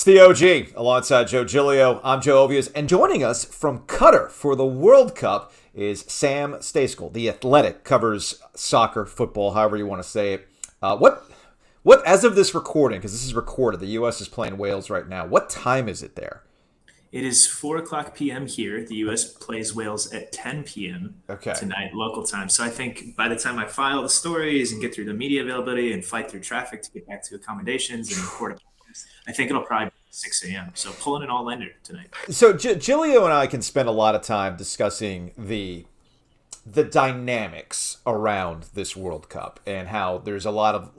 the OG alongside Joe Giglio. I'm Joe Ovies, and joining us from Qatar for the World Cup is Sam Stejskal. The Atheltic covers soccer, football, however you want to say it. What? As of this recording, because this is recorded, the U.S. is playing Wales right now. What time is it there? It is 4 o'clock p.m. here. The U.S. plays Wales at 10 p.m. Tonight, local time. So I think by the time I file the stories and get through the media availability and fight through traffic to get back to accommodations and record a podcast, I think it'll probably be 6 a.m. So pulling an all-ender tonight. So Giglio and I can spend a lot of time discussing the dynamics around this World Cup and how there's a lot of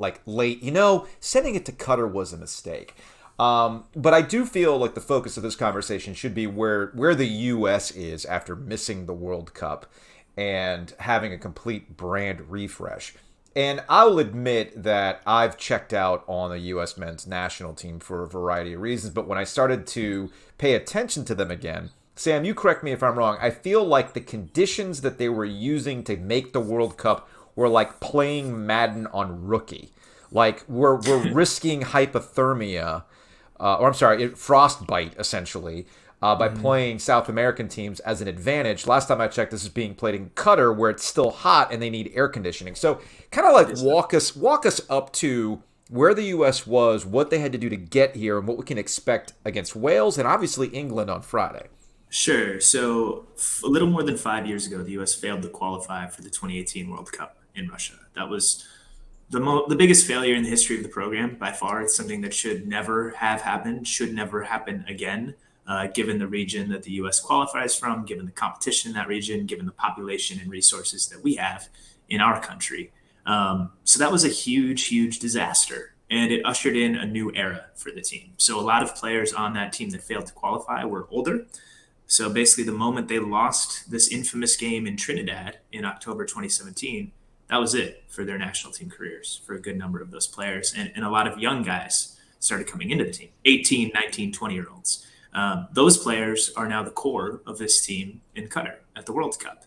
sending it to Qatar was a mistake. But I do feel like the focus of this conversation should be where the U.S. is after missing the World Cup and having a complete brand refresh. And I'll admit that I've checked out on the U.S. men's national team for a variety of reasons, but when I started to pay attention to them again, Sam, you correct me if I'm wrong, I feel like the conditions that they were using to make the World Cup were like playing Madden on rookie. Like we're risking hypothermia, frostbite, essentially, by playing South American teams as an advantage. Last time I checked, this is being played in Qatar, where it's still hot and they need air conditioning. So kind of like walk us up to where the U.S. was, what they had to do to get here, and what we can expect against Wales and obviously England on Friday. Sure. So a little more than 5 years ago, the U.S. failed to qualify for the 2018 World Cup in Russia. That was the biggest failure in the history of the program by far. It's something that should never have happened, should never happen again, given the region that the U.S. qualifies from, given the competition in that region, given the population and resources that we have in our country. So that was a huge, huge disaster, and it ushered in a new era for the team. So a lot of players on that team that failed to qualify were older. So basically the moment they lost this infamous game in Trinidad in October 2017, that was it for their national team careers for a good number of those players. And a lot of young guys started coming into the team, 18, 19, 20-year-olds. Those players are now the core of this team in Qatar at the World Cup.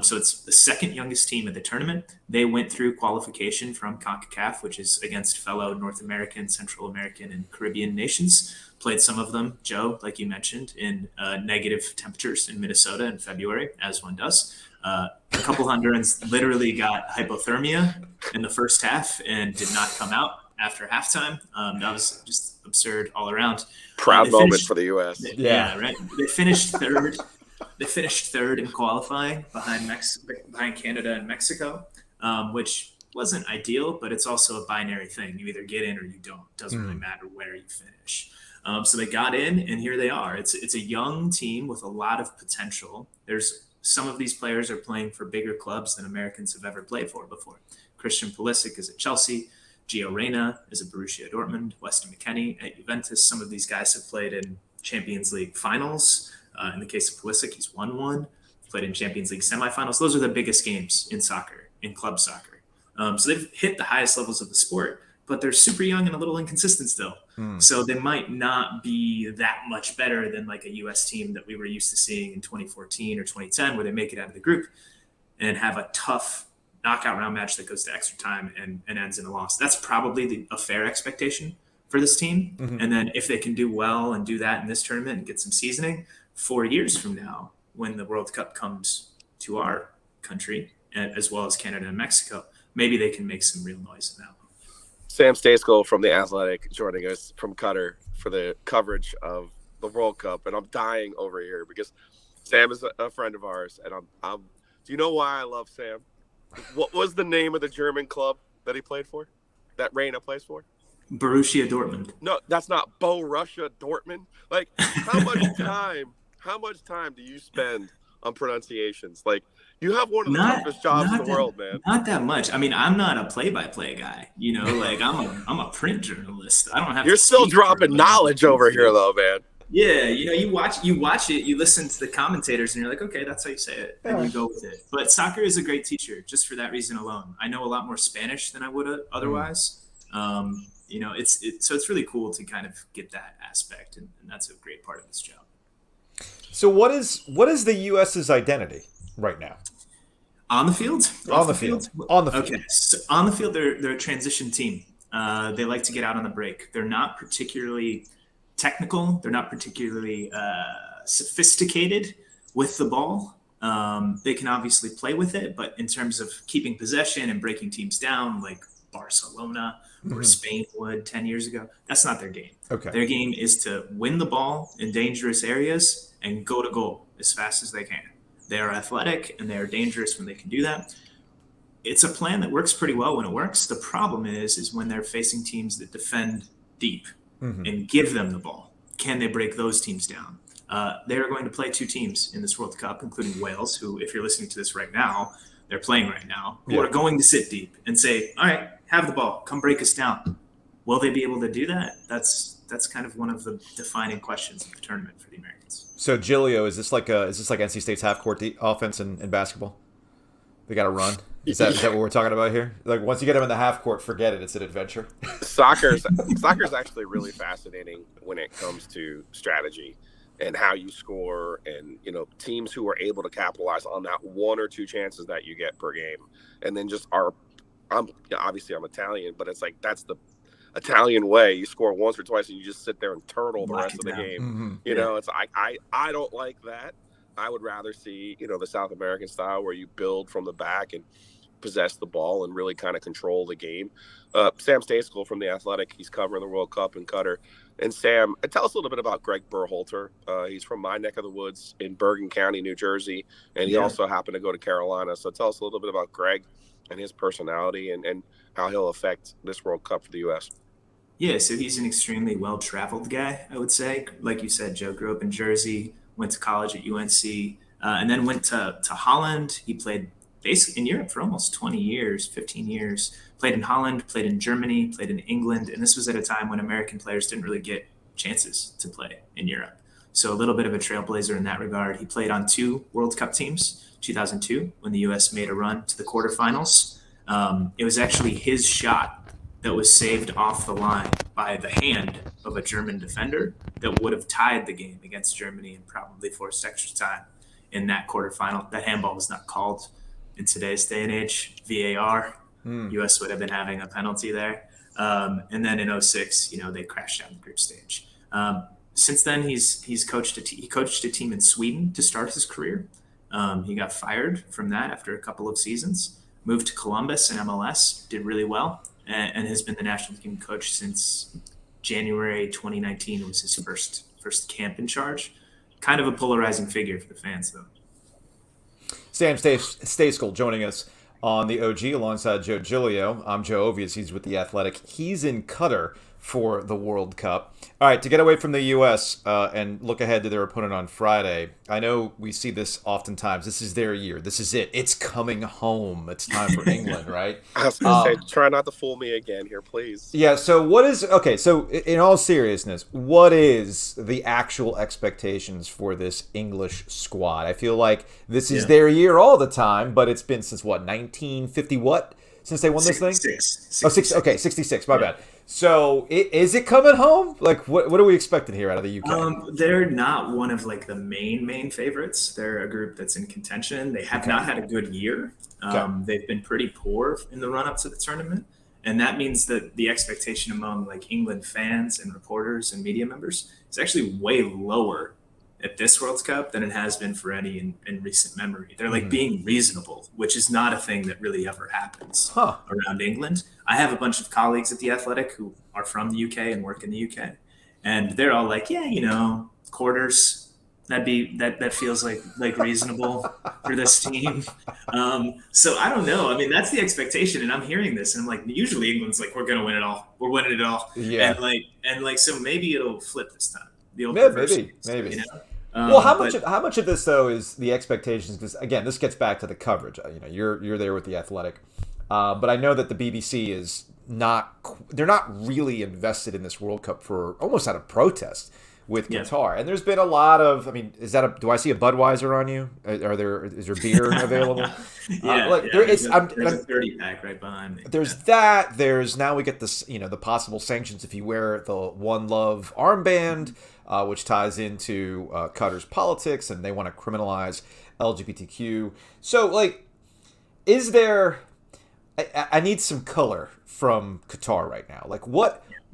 So it's the second youngest team at the tournament. They went through qualification from CONCACAF, which is against fellow North American, Central American, and Caribbean nations. Played some of them, Joe, like you mentioned, in negative temperatures in Minnesota in February, as one does. A couple Hondurans literally got hypothermia in the first half and did not come out after halftime. That was just absurd all around. Proud moment for the U.S. Yeah, right. They finished third. They finished third in qualifying behind Canada and Mexico, which wasn't ideal, but it's also a binary thing. You either get in or you don't. It doesn't really matter where you finish. So they got in, and here they are. It's a young team with a lot of potential. There's some of these players are playing for bigger clubs than Americans have ever played for before. Christian Pulisic is at Chelsea. Gio Reyna is at Borussia Dortmund. Weston McKennie at Juventus. Some of these guys have played in Champions League finals. In the case of Pulisic, he's won one. Played in Champions League semifinals. Those are the biggest games in soccer, in club soccer. So they've hit the highest levels of the sport, but they're super young and a little inconsistent still. So they might not be that much better than like a U.S. team that we were used to seeing in 2014 or 2010, where they make it out of the group and have a tough knockout round match that goes to extra time and ends in a loss. That's probably a fair expectation for this team. And then if they can do well and do that in this tournament and get some seasoning, 4 years from now, when the World Cup comes to our country, as well as Canada and Mexico, maybe they can make some real noise in that one. Sam Stejskal from the Atheltic joining us from Qatar for the coverage of the World Cup, and I'm dying over here because Sam is a friend of ours, and I'm. Do you know why I love Sam? What was the name of the German club that he played for? That Reyna plays for? Borussia Dortmund. No, that's not Borussia Dortmund. Like, how much time do you spend on pronunciations? Like, you have one of the toughest jobs in the world, man. Not that much. I mean, I'm not a play-by-play guy. You know, like I'm a print journalist. I don't have. You're still dropping knowledge over here, though, man. Yeah, you know, you watch it, you listen to the commentators, and you're like, okay, that's how you say it, and you go with it. But soccer is a great teacher, just for that reason alone. I know a lot more Spanish than I would have otherwise. You know, so it's really cool to kind of get that aspect, and that's a great part of this job. So what is the U.S.'s identity right now? On the field? On the field. On the field. Okay, so on the field, they're a transition team. They like to get out on the break. They're not particularly technical. They're not particularly sophisticated with the ball. They can obviously play with it, but in terms of keeping possession and breaking teams down, like Barcelona or Spain would 10 years ago, that's not their game. Okay. Their game is to win the ball in dangerous areas and go to goal as fast as they can. They are athletic and they are dangerous when they can do that. It's a plan that works pretty well when it works. The problem is when they're facing teams that defend deep and give them the ball. Can they break those teams down? They're going to play two teams in this World Cup, including Wales, who, if you're listening to this right now, they're playing right now, who are going to sit deep and say, all right, have the ball, come break us down. Will they be able to do that? That's kind of one of the defining questions of the tournament for the Americans. So Giglio, is this like NC State's half court offense in basketball? They got to run. Is that what we're talking about here? Like once you get them in the half court, forget it. It's an adventure. Soccer's actually really fascinating when it comes to strategy and how you score, and teams who are able to capitalize on that one or two chances that you get per game, and then I'm Italian, but it's like that's the Italian way. You score once or twice and you just sit there and turtle the rest of the game. It's I don't like that. I would rather see the South American style where you build from the back and possess the ball and really kind of control the game. Sam Stejskal from the Athletic, he's covering the World Cup in Qatar. And Sam, tell us a little bit about Greg Berhalter. He's from my neck of the woods in Bergen County, New Jersey, and he also happened to go to Carolina. So tell us a little bit about Greg and his personality and how he'll affect this World Cup for the U.S. Yeah, so he's an extremely well-traveled guy, I would say. Like you said, Joe grew up in Jersey, went to college at UNC, and then went to Holland. He played basically in Europe for almost 20 years, 15 years. Played in Holland, played in Germany, played in England. And this was at a time when American players didn't really get chances to play in Europe. So a little bit of a trailblazer in that regard. He played on two World Cup teams, 2002, when the U.S. made a run to the quarterfinals. It was actually his shot that was saved off the line by the hand of a German defender that would have tied the game against Germany and probably forced extra time in that quarterfinal. That handball was not called in today's day and age. VAR, U.S. would have been having a penalty there. And then in 2006, they crashed down the group stage. Since then, he coached a team in Sweden to start his career. He got fired from that after a couple of seasons, moved to Columbus in MLS, did really well, and has been the national team coach since January 2019 was his first camp in charge. Kind of a polarizing figure for the fans, though. Sam Stejskal joining us on the OG alongside Joe Giglio. I'm Joe Ovies. He's with the Athletic. He's in Qatar for the World Cup. All right, to get away from the U.S. And look ahead to their opponent on Friday, I know we see this oftentimes. This is their year. This is it. It's coming home. It's time for England, right? I was going to say, try not to fool me again here, please. Yeah, so so in all seriousness, what is the actual expectations for this English squad? I feel like this is their year all the time, but it's been since, 1950 what? Since they won this thing? 66. My bad. So is it coming home? Like, what are we expecting here out of the UK? They're not one of the main favorites. They're a group that's in contention. They have not had a good year. They've been pretty poor in the run-up to the tournament. And that means that the expectation among England fans and reporters and media members is actually way lower at this World Cup than it has been for any in recent memory. They're being reasonable, which is not a thing that really ever happens around England. I have a bunch of colleagues at the Athletic who are from the UK and work in the UK, and they're all like, quarters. That feels like reasonable for this team. So I don't know. I mean, that's the expectation, and I'm hearing this, and I'm like, usually England's we're gonna win it all. We're winning it all. Yeah. And so maybe it'll flip this time. The old maybe. Well, how much of this though is the expectations? Because again, this gets back to the coverage. You're there with the Athletic, but I know that the BBC is they're not really invested in this World Cup for almost out of protest with Qatar. And there's been a lot of, do I see a Budweiser on you? Is there beer available? There's a 30 pack right behind me. There's that. There's now we get this, the possible sanctions if you wear the One Love armband, which ties into Qatar's politics, and they want to criminalize LGBTQ. So, is there? I need some color from Qatar right now.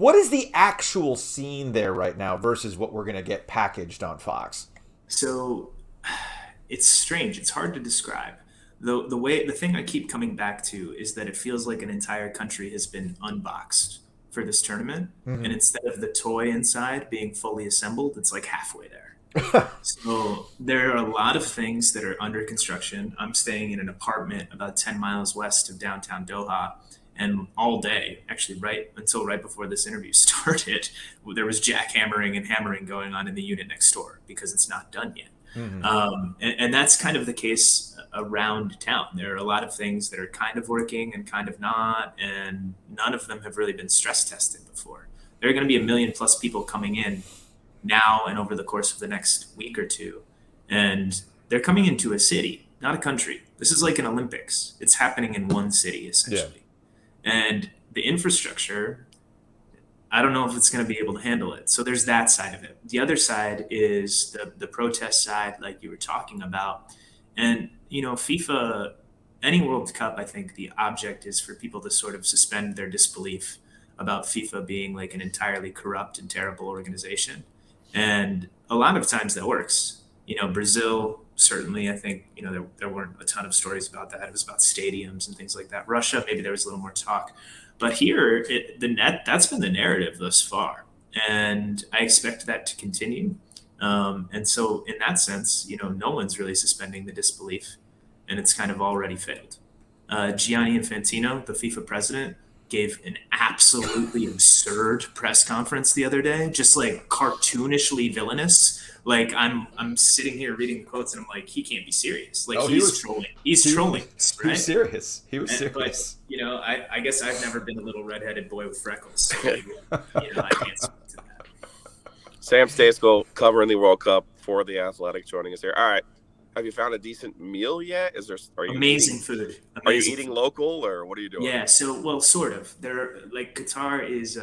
What is the actual scene there right now versus what we're going to get packaged on Fox? So it's strange. It's hard to describe. The thing I keep coming back to is that it feels like an entire country has been unboxed for this tournament, and instead of the toy inside being fully assembled, it's like halfway there. So there are a lot of things that are under construction. I'm staying in an apartment about 10 miles west of downtown Doha. And all day, actually, right until right before this interview started, there was jackhammering and hammering going on in the unit next door because it's not done yet. And that's kind of the case around town. There are a lot of things that are kind of working and kind of not, and none of them have really been stress tested before. There are going to be 1 million plus people coming in now and over the course of the next week or two. And they're coming into a city, not a country. This is like an Olympics. It's happening in one city, essentially. And the infrastructure, I don't know if it's going to be able to handle it. So there's that side of it. The other side is the protest side, like you were talking about. And, FIFA, any World Cup, I think the object is for people to sort of suspend their disbelief about FIFA being like an entirely corrupt and terrible organization. And a lot of times that works. Brazil, certainly, I think, there weren't a ton of stories about that. It was about stadiums and things like that. Russia, maybe there was a little more talk. But here, that's been the narrative thus far. And I expect that to continue. And so in that sense, no one's really suspending the disbelief, and it's kind of already failed. Gianni Infantino, the FIFA president, gave an absolutely absurd press conference the other day, just like cartoonishly villainous. Like I'm sitting here reading the quotes and I'm like, he can't be serious. Like he's trolling. He's trolling us, right? He was serious. He was serious. But, I guess I've never been a little redheaded boy with freckles. So maybe, I can't speak to that. Sam Stejskal covering the World Cup for the Athletic, joining us here. All right. Have you found a decent meal yet? Amazing food? Are you eating local, or what are you doing? Yeah, sort of. Qatar is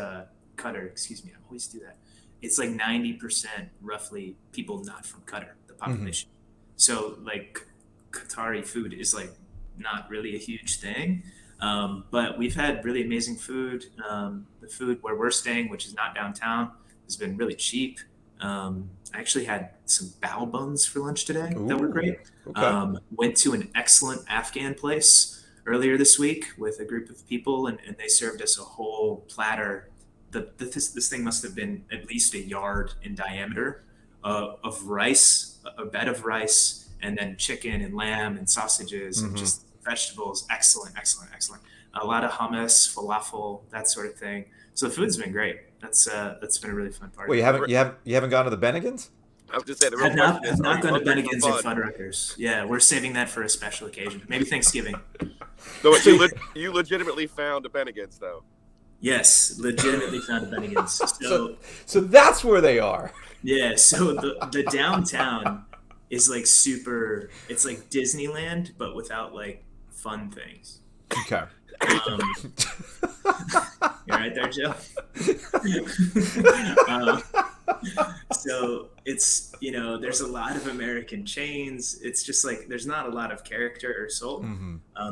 Qatar. Excuse me, I always do that. It's like 90% roughly people not from Qatar, the population. So like Qatari food is like not really a huge thing, but we've had really amazing food. The food where we're staying, which is not downtown, has been really cheap. I actually had some bao buns for lunch today that were great. Okay. Went to an excellent Afghan place earlier this week with a group of people, and they served us a whole platter. This thing must have been at least a yard in diameter of rice, a bed of rice, and then chicken and lamb and sausages and just vegetables. Excellent. A lot of hummus, falafel, that sort of thing. So the food's been great. That's been a really fun part. Well, you haven't gone to the Bennigans? I was going to say, the real I've question is, not gone to Bennigan's or or Fuddruckers. Yeah, we're saving that for a special occasion. Maybe Thanksgiving. So you legitimately found a Bennigan's, though? Yes, legitimately found a Bennigan's. So that's where they are. Yeah, so the downtown is like super, it's like Disneyland, but without like fun things. Okay. You're right there, Joe. So it's, there's a lot of American chains. It's just like there's not a lot of character or soul.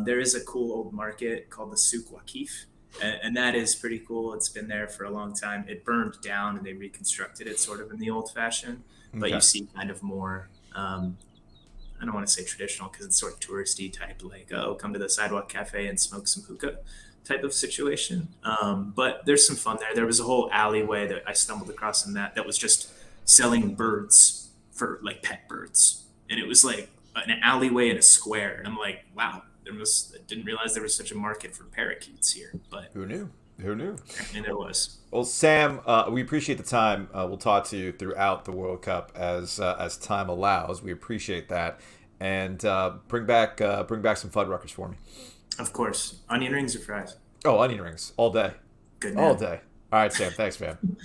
There is a cool old market called the Souk Waqif, and that is pretty cool. It's been there for a long time. It burned down and they reconstructed it sort of in the old fashioned, but you see kind of more I don't want to say traditional because it's sort of touristy type, like, come to the sidewalk cafe and smoke some hookah type of situation. But there's some fun there. There was a whole alleyway that I stumbled across in that was just selling birds for like pet birds. And it was like an alleyway in a square. And I'm like, wow, I didn't realize there was such a market for parakeets here. But who knew? And there was. Well, Sam, we appreciate the time. We'll talk to you throughout the World Cup as time allows. We appreciate that, and bring back some Fuddruckers for me. Of course, onion rings or fries. Oh, onion rings all day. Good man. All day. All right, Sam. Thanks, man.